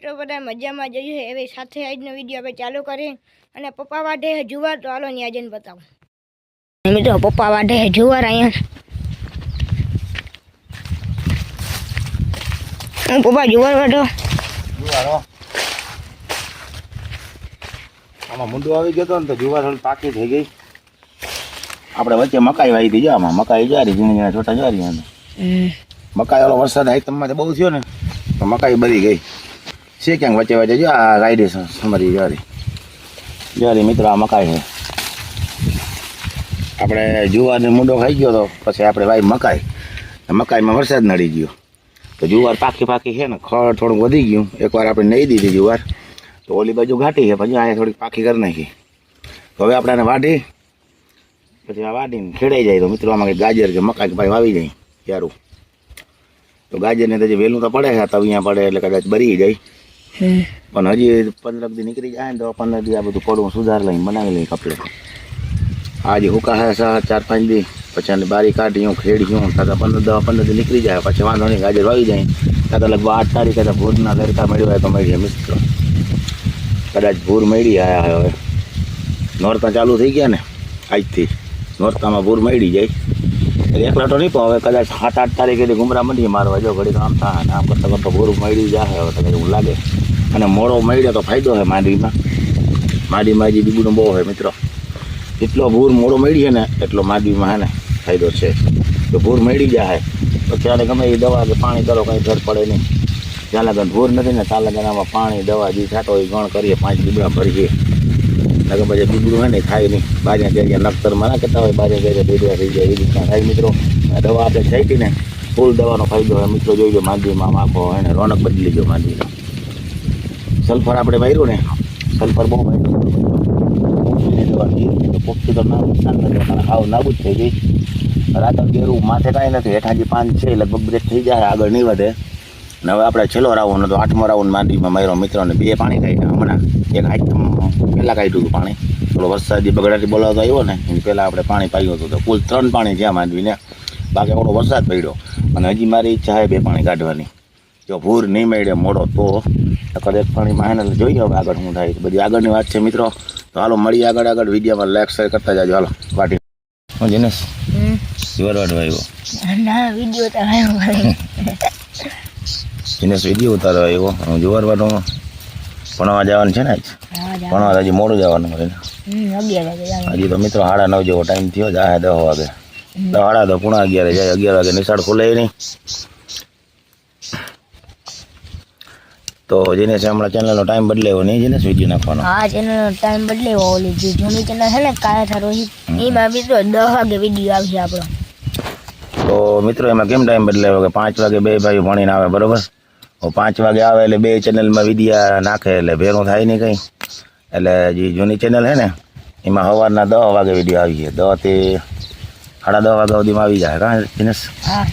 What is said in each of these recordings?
મિત્રો બધા મજામાં જઈએ એવી સાથે આજનો વિડીયો આપણે ચાલુ કરીએ અને પપ્પા વાઢે જુવાર તો હાલો ને આજને બતાવું મિત્રો પપ્પા વાઢે જુવાર અહીંયા પપ્પા જુવાર વાઢો જુવારો આમાં મુંડો આવી ગયો તો ને તો જુવાર થોડી પાકી થઈ ગઈ આપણે વચ્ચે મકાઈ વાવી દીધી આમાં મકાઈ જારી ઝીણી ઝીણા છોટા જારી મકાઈ વાળો વરસાદ આઈટમમાં બહુ થયો ને તો મકાઈ બળી ગઈ છે ક્યાંક વચ્ચે વચ્ચે જો આ ગાઈડે અમારી જારી મિત્રો આ મકાઈ છે આપણે જુવારને મુંડો ખાઈ ગયો તો પછી આપણે વાવી મકાઈમાં વરસાદ નડી ગયો તો જુવાર પાકી છે ને ખડ થોડુંક વધી ગયું એકવાર આપણે નહીં દીધી જુવાર તો ઓલી બાજુ ઘાટી છે પછી અહીંયા થોડીક પાકી કરી નાખી તો હવે આપણે આને વાઢી પછી આ વાઢીને ખેડાઈ જાય તો મિત્રો આમાં કંઈક ગાજર કે મકાઈ ભાઈ વાવી જાય સારું તો ગાજરને તો જે વહેલું તો પડે છે તવિયા પડે એટલે કદાચ બરી જાય પણ હજી 15 દી નીકળી જાય ને તો 15 દી આ બધું પડવું સુધાર લઈને બનાવી લઈએ કપડે આજે હુકા છે 4-5 દી પછી આને બારી કાઢી હું ખેડી હું તાતા 15 દી નીકળી જાય પછી વાંધો નહીં ગાજર વાવી જાય તાતા લગભગ 8 તારીખે તો ભૂરના લડકા મળ્યો હોય તો મળીએ મિત્રો કદાચ ભૂર મળી આવ્યા હવે નોરતા ચાલુ થઈ ગયા ને આજથી નોરતામાં ભૂર મળી જાય એટલે એકલા તો નહીં પણ હવે કદાચ 7-8 તારીખે ગુમરા મંડીએ મારવા જો ઘડી આમ થાય ને આમ કરતાં કરતાં ભૂર મળી જાય હવે તો એવું લાગે અને મોડો મળ્યો તો ફાયદો છે માંડવીમાં હજી બીબુનું બહુ હોય મિત્રો જેટલો ભૂર મોડો મળી ને એટલો માંડવીમાં હે ને ફાયદો છે તો ભૂર મળી જાય પછી આને ગમે એ દવા કે પાણી કરો કંઈ ઘર પડે નહીં જ્યાં લગન ભૂર નથી ને ત્યાં લગન આમાં પાણી દવા જે થતો હોય ગણ કરીએ 5 બીબડા ભરીએ લગન પછી બીબડું હોય ને થાય નહીં બાજ્યા જગ્યા નક્તરમાં ના કહેતા હોય બાજ્યા જગ્યા બીબડા થઈ જાય એ રીતના થાય મિત્રો દવા આપણે છાંટી ને ફૂલ દવાનો ફાયદો હોય મિત્રો જોઈજો માંડવીમાં આખો હોય ને રોનક બદલી ગયો માંડવીનો સલ્ફર આપણે વાર્યું ને સલ્ફર બહુ વાર્યું પોપટી તો ના નુકસાન નથી હાવ નાબૂદ થઈ ગઈ રાતર ગેરું માથે કાંઈ નથી હેઠાજી 5 છે લગભગ બ્રેક થઈ જાય આગળ નહીં વધે ને હવે આપણે છેલ્લો રાઉન્ડ હતો 8મો રાઉન્ડ માંડવીમાં માર્યો મિત્રોને 2 પાણી કાઢ્યા હમણાં એક આઈટમ પહેલાં કાઢ્યું હતું પાણી થોડો વરસાદી બગડાટી બોલાવતો આવ્યો ને એની પહેલાં આપણે પાણી પાયું હતું તો કુલ 3 પાણી થયા માંડવીને બાકી થોડો વરસાદ પડ્યો અને હજી મારી ઈચ્છા છે 2 પાણી કાઢવાની જો ભૂર નહીં મળે મોડો તો એક પાણીમાં એને જોઈએ હવે આગળ શું થાય બધી આગળની વાત છે મિત્રો તો હાલો મળીએ આગળ વિડીયોમાં લાઈક શેર કરતા જાજો હાલો વાટી હું જીનેશ જુવાર વાટવા આવ્યો જીનેશ વિડીયો ઉતારવા આવ્યો હું જુવાર વાટવા ભણવા જવાનું છે ને આજ ભણવા હજી મોડું જવાનું હોય હજી તો મિત્રો 9:30 જેવો ટાઈમ થયો જાય 10 વાગે 10:30 પૂણા 11 જાય 11 વાગે નિશાળ ખુલે નહીં તો જેને હમણાં ચેનલનો ટાઈમ બદલાયો નહીં જેને વિડીયો નાખવાનો હા ચેનલનો ટાઈમ બદલાયો ઓલી જે જૂની ચેનલ છે ને કાયા રોહિત એમાં મિત્રો 10 વાગે વિડીયો આવશે આપણો તો મિત્રો એમાં કેમ ટાઈમ બદલાયો કે 5 વાગે 2 ભાઈ ભણીને આવે બરોબર 5 વાગે આવે એટલે 2 ચેનલમાં વિડીયો નાખે એટલે ભેરું થાય નહીં કંઈ એટલે જે જૂની ચેનલ છે ને એમાં સવારના 10 વાગે વિડીયો આવી છે 10 થી 10:30 વાગ્યા સુધીમાં આવી જાય હા દિનેશ હા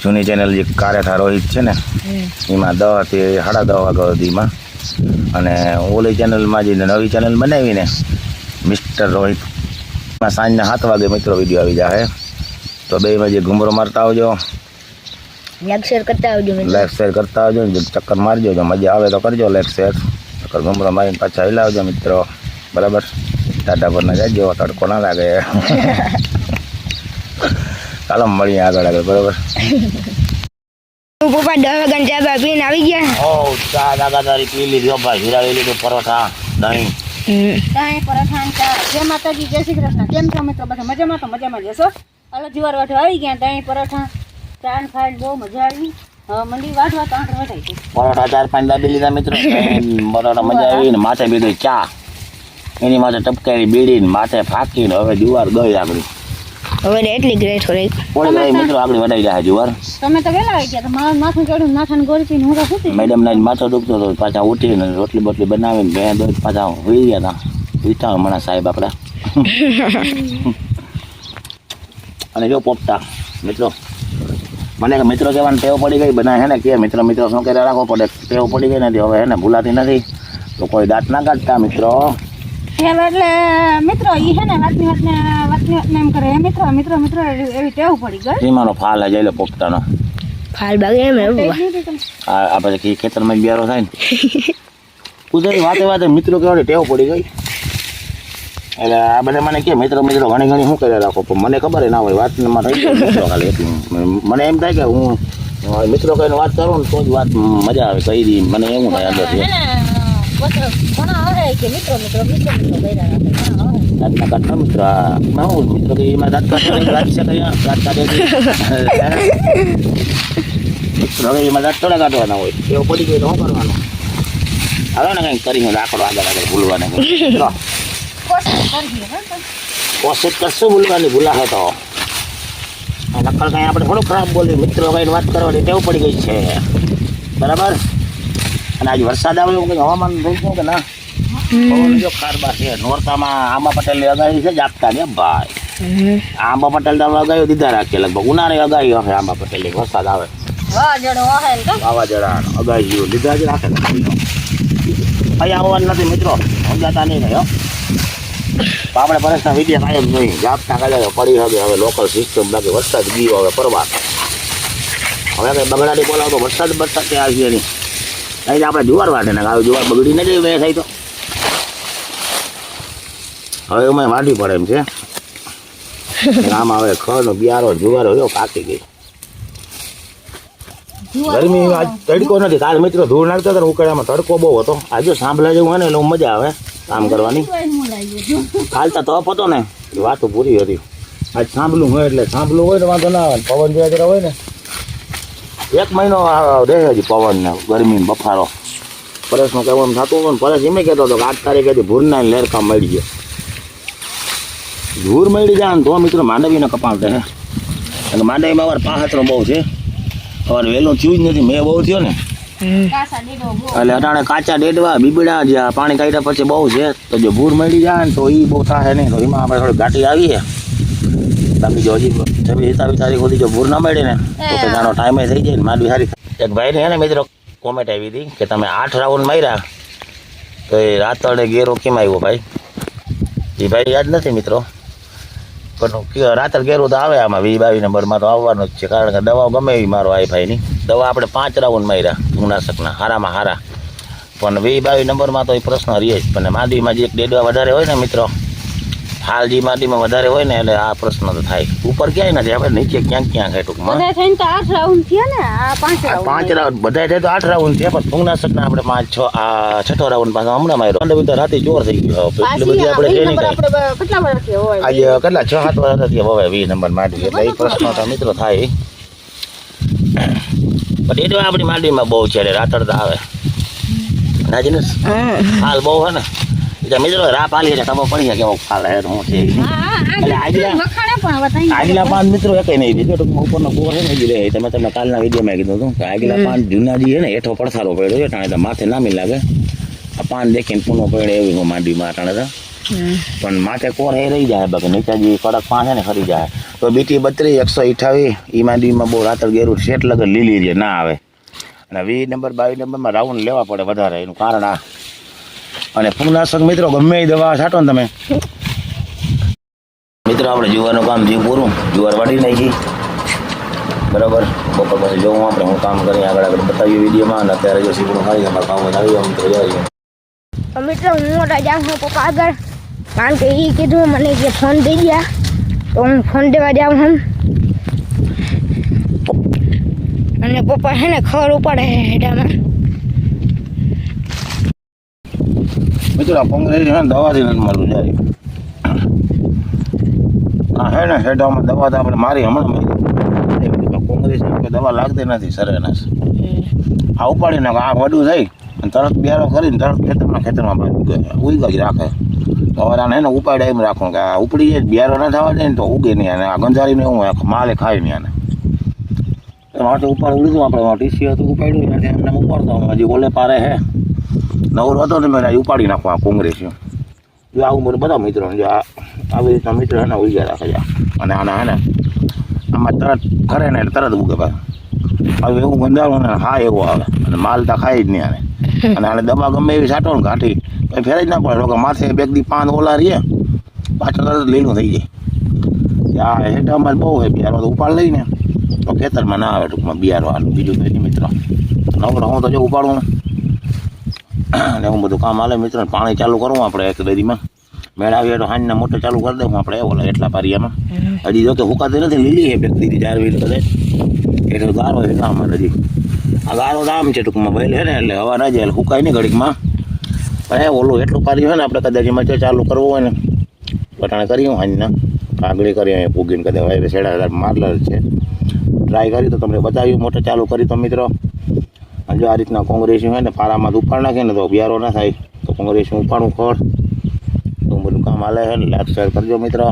જૂની ચેનલ જે કારેથા રોહિત છે ને એમાં 10 થી 10:30 વાગ્યા સુધીમાં અને ઓલી ચેનલમાં જે નવી ચેનલ બનાવીને મિસ્ટર રોહિત એમાં સાંજના 7 વાગે મિત્રો વિડીયો આવી જાય તો બેમાં જે ઘૂમરો મારતા આવજો લાઈક શેર કરતા આવજો ચક્કર મારજો જો મજા આવે તો કરજો લાઈક શેર ચક્કર ઘૂમરો મારીને પાછા હિલાવજો મિત્રો બરાબર ટાટા પર ના જાજો તડકો ના લાગે ચાલો મળીએ આગળ બરાબર પપ્પા 10 વાગ્યા ચા બા પીને આવી ગયા ચા દાદાદારી પી લીધો ભાઈ હિરાવી લીધું પરોઠા દહીં પરોઠા ચા જય માતાજી જય શ્રી કૃષ્ણ કેમ છો મિત્રો બધા મજામાં તો મજામાં જશો હાલો જુવાર વાટવા આવી ગયા દહીં પરોઠા ચા ખાઈને બહુ મજા આવી મંડી વાટવા તો આંખ વટાઈ ગઈ પરોઠા 4-5 દાબી લીધા મિત્રો પરોઠા મજા આવી ને માથે બીધું ચા એની માથે ટપકારી બીડીને માથે ફાંકીને હવે જુવાર દહીં આગળ હવે એટલી ગ્રેટ હોય પોળી મિત્રો આગળ વટાઈ જાય જુવાર તમે તો વેલા આવી ગયા તો મારું માથું ચડ્યું માથાને ગોળી પીને હું તો મેડમ ના માથો દુખતો હતો પાછા ઉઠીને રોટલી બોટલી બનાવીને બે દોઢ પાછા હોઈ ગયા હતા ઉઠા હમણાં સાહેબ આપણા અને જો પોપટા મિત્રો મને મિત્રો કહેવાની ટેવ પડી ગઈ બનાવે હે ને કે મિત્રો શું કરે રાખવો પડે ટેવ પડી ગઈ નથી હવે હે ને ભૂલાતી નથી તો કોઈ દાંત ના કાઢતા મિત્રો એટલે મિત્રો ઈ હે ને વાતની વાતને એમ કરે મિત્રો એવી ટેવ પડી ગઈ સીમાનો ફાલ હે જઈ લે પોપટાનો ફાલ બાગે એમ એવું આ પછી ખેતરમાં બિયારો થાય ને કુદરતી વાતે મિત્રો કહેવાય ટેવ પડી ગઈ. એટલે આ બધા મને કે મિત્રો ઘણી શું કર્યા રાખો, પણ મને ખબર ના હોય વાતમાં થઈ જાય મિત્રો ખાલી એટલું. મને એમ થાય કે હું મિત્રો કહીને વાત કરું ને તો જ વાત મજા આવે કહી દી, મને એવું થાય અંદરથી. દાંતના કાઢતા મિત્ર મિત્રો કે એમાં દાંત મિત્રો હવે એમાં દાંત થોડા કાઢવાના હોય, એવું પડી ગયું તો શું કરવાનું? હવે ને કંઈક કરીને રાખડો આગળ ભૂલવાને કોશિશ કરશું ભૂલવાની, ભૂલાશે તો નકલ કંઈ આપણે થોડું ખરાબ બોલીએ. મિત્રો કઈને વાત કરવાની ટેવ પડી ગઈ છે, બરાબર. અને આજે વરસાદ આવે એવું કંઈ હવામાન થઈ ગયું કે ના? જો ખારબા છે નોરતામાં આંબા પટેલની અગાઈ છે જ આપતા ને ભાઈ. આંબા પટેલ તો અગાઈઓ દીધા રાખીએ, લગભગ ઉનાળે અગાઈ હશે આંબા પટેલની. વરસાદ આવે વાવાઝોડા અગાઈ લીધા જ રાખે. અહીં આવવાનું નથી મિત્રો, સમજાતા નહીં રહ્યો. તો આપણે પરેશના વિડીયો કાયમ નહીં જાપતા કાઢે પડી હવે. હવે લોકલ સિસ્ટમ બાકી વરસાદ ગયો હવે પરવા. હવે કંઈ બગડાટી બોલાવો તો વરસાદ ત્યાં આવશે નહીં. અહીં આપણે જુવાર વાટે ને આવે જુવાર બગડી ન જાય બે થાય તો હવે એમાં વાઢવી પડે એમ છે. આમાં હવે ખડ બિયારો જુવારો જો પાકી ગઈ. ગરમી આજ તડકો નથી. કાલ મિત્રો ધૂળ નાખતો હતો ઉકળામાં તડકો બહુ હતો. આજે સાંભળા જેવું હોય ને એટલે મજા આવે કામ કરવાની. હાલતા તપ હતો ને વાતો પૂરી હતી. આજ સાંભળું હોય એટલે સાંભળું હોય ને વાંધો ના આવે. પવન જેવા જરા હોય ને 1 મહિનો રહે હજી પવન ને ગરમી ને બફારો. પરેશનું કહેવું એમ થતું હોય ને પરેશ એમ કહેતો હતો કે 8 તારીખેથી ભૂરના લેરકા મળી ગયો. ધૂર મળી જાય ને તો મિત્રો માંડવીને કપાળ રહે. અને માંડવીમાં અમારે પાહતરો બહુ છે. અમારે વહેલું થયું જ નથી, મેં બહુ થયો ને એટલે અટાણે કાચા ડેડવા બીબડા જ્યાં પાણી કાઢ્યા પછી બહુ છે. તો જો ભૂર મળી જાય ને તો એ બહુ થાય નહીં. તો એમાં આપણે થોડી ઘાટી આવીએ. બાકી જો હજી 27 તારીખ સુધી જો ભૂર ના મળે ને તો જાણો ટાઈમે થઈ જાય ને માંડવી સારી. એક ભાઈને હે ને મિત્રો કોમેન્ટ આવી હતી કે તમે 8 રાઉન્ડ માર્યા તો એ રાતળે ગેરો કેમ આવ્યો ભાઈ? એ ભાઈ યાદ નથી મિત્રો, પણ રાતળ ગેરો તો આવે આમાં 22 નંબરમાં તો આવવાનું જ છે. કારણ કે દવા ગમે એવી મારો આઈફાઈની દવા આપણે 5 રાઉન્ડ માર્યા જૂનાશકના હારામાં હારા. પણ 22 નંબરમાં તો એ પ્રશ્ન રહે જ. પણ માંડવીમાં જે એક ડેડવા વધારે હોય ને મિત્રો, હાલજી માંડવીમાં વધારે હોય ને એટલે આ પ્રશ્ન તો થાય. ઉપર ક્યાંય નથી, આપણે નીચે ક્યાંક છે ટૂંકમાં. 5 રાઉન્ડ બધા થાય તો 8 રાઉન્ડ છે. પણ જૂનાશકના આપણે 5 6 આ 6 રાઉન્ડ પાછો હમણાં માર્યો. માંડવી તો રાતે ચોર થઈ ગયો. એટલી બધી આપણે છે નહીં આજે કેટલા 6-7 વર્ષ હતી હવે 20 નંબર માંડવી. એટલે એ પ્રશ્ન તો મિત્રો થાય. પણ ડેડવા આપણી માંડવીમાં બહુ છે એટલે રાતળ તો આવે નાજીને હાલ બહુ હે ને એટલે મિત્રો રાપ આલી એટલે ખબર પડી જાય કેવો ફાલ હે હું છે. એટલે આગલા પાન મિત્રો એકઈ નહીં દીધો. ટૂંકમાં ઉપરનો બોર છે ને એ રહે. તમે તમને કાલના વિડીયોમાં કીધું હતું કે આગલા પાન જૂનાજી છે ને હેઠો પડસારો પડ્યો છે ટાણે તો માથે નામી લાગે. આ પાન દેખીને પૂનો પડે એવી હું માંડવીમાં ટાણે તો. પણ માથે કોર એ રહી જાય બાકી નીચાજી કડક પાન છે ને ખરી જાય. તો બીટી 32 128 એ માંડવીમાં બહુ રાતળ ગેરું શેઠ લગન લીલી જે ના આવે. અને 20 નંબર 22 નંબરમાં રાઉન્ડ લેવા પડે વધારે. એનું કારણ આ. અને ફૂગનાશક મિત્રો ગમે એ દવા છાંટો ને તમે મિત્રો આપણે જુવારનું કામ જીવ પૂરું. જુવાર વાળી નાખી બરાબર. બપોર પછી જોવું આપણે હું કામ કરી આગળ બતાવીએ વિડીયોમાં. અને અત્યારે જો સીપડું ખાઈ અમારે કામ આવી ગયો મિત્રો જઈએ. મિત્રો હું મોટા જાઉં છું પપ્પા આગળ, કારણ કે એ કીધું મને કે ફોન દઈ ગયા તો હું ફોન દેવા જાઉં છું. અને પપ્પા છે ને ખબર ઉપાડે હેડામાં. મિત્રો કોંગ્રેસ છે ને દવાથી નથી મળતું જાય. હા હે ને હેડામાં દવા તો આપણે મારી હમણાં મળી. કોંગ્રેસ દવા લાગતી નથી સરેનાશ. આ ઉપાડી નાખો આ વડું થઈ અને તરત બિયારો કરીને તરત ખેતરમાં ઉગા જ રાખે. હવે આને એને ઉપાડે એમ રાખો કે આ ઉપડી જાય બિયારો ના થવા જાય ને તો ઉગે નહીં. અને આ ગંજારીને એવું માલે ખાય નહીં આને. માટે ઉપાડું લીધું આપણે ટીસી હતું ઉપાડ્યું એનાથી એમને ઉપાડતો હજી ઓલે પારે હે નવરો હતો ને મેં ઉપાડી નાખો આ કોંગ્રેસ. જો આવું બધું બધા મિત્રો જો આવી રીતના મિત્રો એને ઉગ્યા રાખે છે. અને આના હે ને આમાં તરત ખરે ને તરત ઉગે ભાઈ. હવે એવું ગંધારું ને હા એવો આવે અને માલ તો ખાય જ નહીં આને. અને આને દવા ગમે એવી છાંટો ને ઘાટી કંઈ ફેર જ ના પડે. લોકો માથે 2 દી પાન ઓલા રહીએ પાછળ તરત લીલું થઈ જાય. આ હેઠામાં બહુ હોય બિયારો તો ઉપાડ લઈને તો ખેતરમાં ના આવે ટૂંકમાં બિયારવાનું, બીજું કંઈ નહીં મિત્રો. નવરો હું તો જો ઉપાડું ને એવું બધું કામ હાલે મિત્રો. પાણી ચાલુ કરવું આપણે એક દરીમાં મેળાવીએ તો હાંજના મોટર ચાલુ કરી દઉં આપણે ઓલા એટલા પારિયામાં. હજી જો કે હુકાતી નથી, લીલી છે દીધી 4 વીલ કદાચ, એટલે ગારો છે કામ હજી. આ ગારો દામ છે ટૂંકમાં ભાઈ છે ને, એટલે હવા ના જાય એટલે હુકાય નહીં ઘડીકમાં. પણ એ ઓલું એટલું પારી હોય ને આપણે કદાચ એમાં ચાલુ કરવું હોય ને પટાણે કરીએ હાંજના કાગડી કરી અહીંયા પૂગીને કદાચ હવે છેડા મારલર છે. ટ્રાય કરી તો તમને બતાવ્યું મોટર ચાલુ કરી તો મિત્રો. જો આ રીતના કોંગ્રેસી હોય ને ફારામાં ઉપાડ નાખે ને તો બિયારો ના થાય, તો કોંગ્રેસી ઉપાડું ખડ તો બધું કામ હાલે છે ને. લાઈક શેર કરજો મિત્રો.